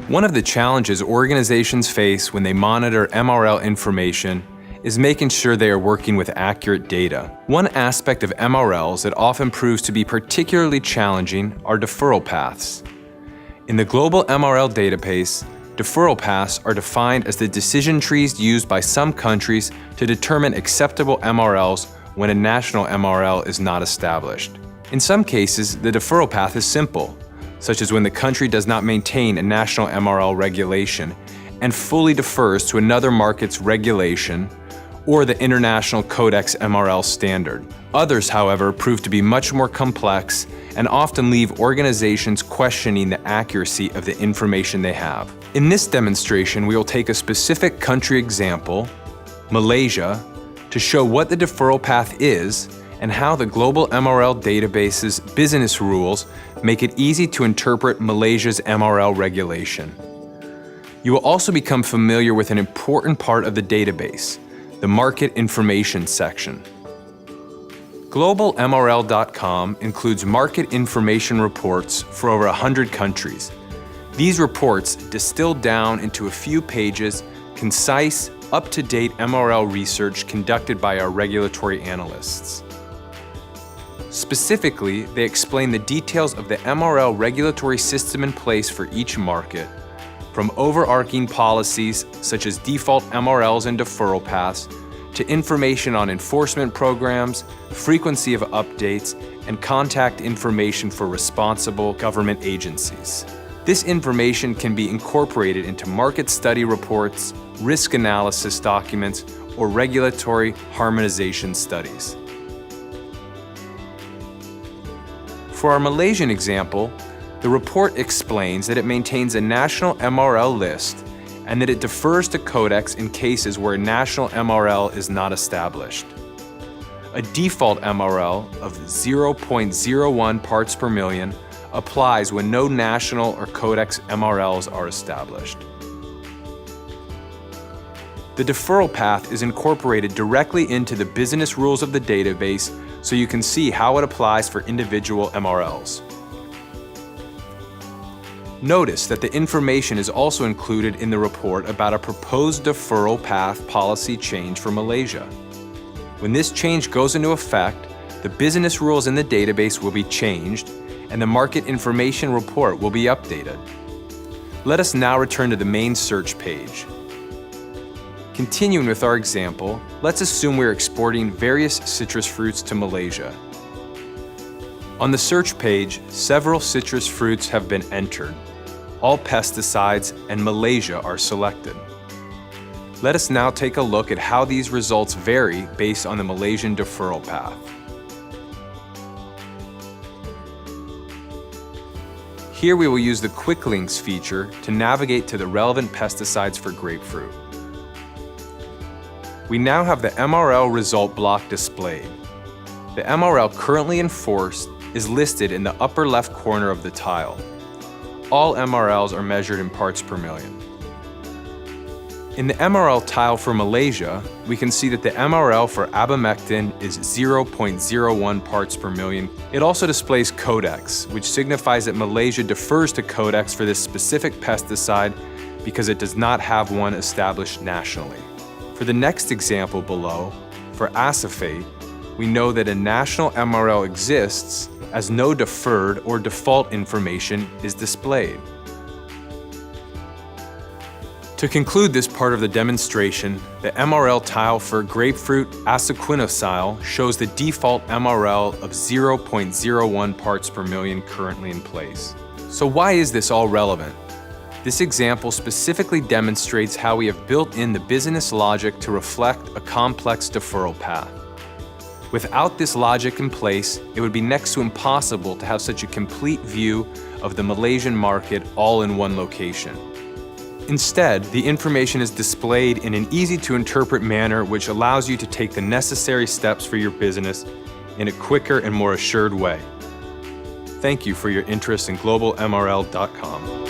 One of the challenges organizations face when they monitor MRL information is making sure they are working with accurate data. One aspect of MRLs that often proves to be particularly challenging are deferral paths. In the global MRL database, deferral paths are defined as the decision trees used by some countries to determine acceptable MRLs when a national MRL is not established. In some cases, the deferral path is simple, such as when the country does not maintain a national MRL regulation and fully defers to another market's regulation or the International Codex MRL standard. Others, however, prove to be much more complex and often leave organizations questioning the accuracy of the information they have. In this demonstration, we will take a specific country example, Malaysia, to show what the deferral path is and how the global MRL database's business rules make it easy to interpret Malaysia's MRL regulation. You will also become familiar with an important part of the database, the Market Information section. GlobalMRL.com includes market information reports for over 100 countries. These reports distill down into a few pages, concise, up-to-date MRL research conducted by our regulatory analysts. Specifically, they explain the details of the MRL regulatory system in place for each market, from overarching policies such as default MRLs and deferral paths, to information on enforcement programs, frequency of updates, and contact information for responsible government agencies. This information can be incorporated into market study reports, risk analysis documents, or regulatory harmonization studies. For our Malaysian example, the report explains that it maintains a national MRL list and that it defers to Codex in cases where a national MRL is not established. A default MRL of 0.01 parts per million applies when no national or Codex MRLs are established. The deferral path is incorporated directly into the business rules of the database so you can see how it applies for individual MRLs. Notice that the information is also included in the report about a proposed deferral path policy change for Malaysia. When this change goes into effect, the business rules in the database will be changed and the market information report will be updated. Let us now return to the main search page. Continuing with our example, let's assume we're exporting various citrus fruits to Malaysia. On the search page, several citrus fruits have been entered. All pesticides and Malaysia are selected. Let us now take a look at how these results vary based on the Malaysian deferral path. Here we will use the Quick Links feature to navigate to the relevant pesticides for grapefruit. We now have the MRL result block displayed. The MRL currently enforced is listed in the upper left corner of the tile. All MRLs are measured in parts per million. In the MRL tile for Malaysia, we can see that the MRL for abamectin is 0.01 parts per million. It also displays Codex, which signifies that Malaysia defers to Codex for this specific pesticide because it does not have one established nationally. For the next example below, for acephate, we know that a national MRL exists as no deferred or default information is displayed. To conclude this part of the demonstration, the MRL tile for grapefruit acequinosile shows the default MRL of 0.01 parts per million currently in place. So why is this all relevant? This example specifically demonstrates how we have built in the business logic to reflect a complex deferral path. Without this logic in place, it would be next to impossible to have such a complete view of the Malaysian market all in one location. Instead, the information is displayed in an easy-to-interpret manner which allows you to take the necessary steps for your business in a quicker and more assured way. Thank you for your interest in GlobalMRL.com.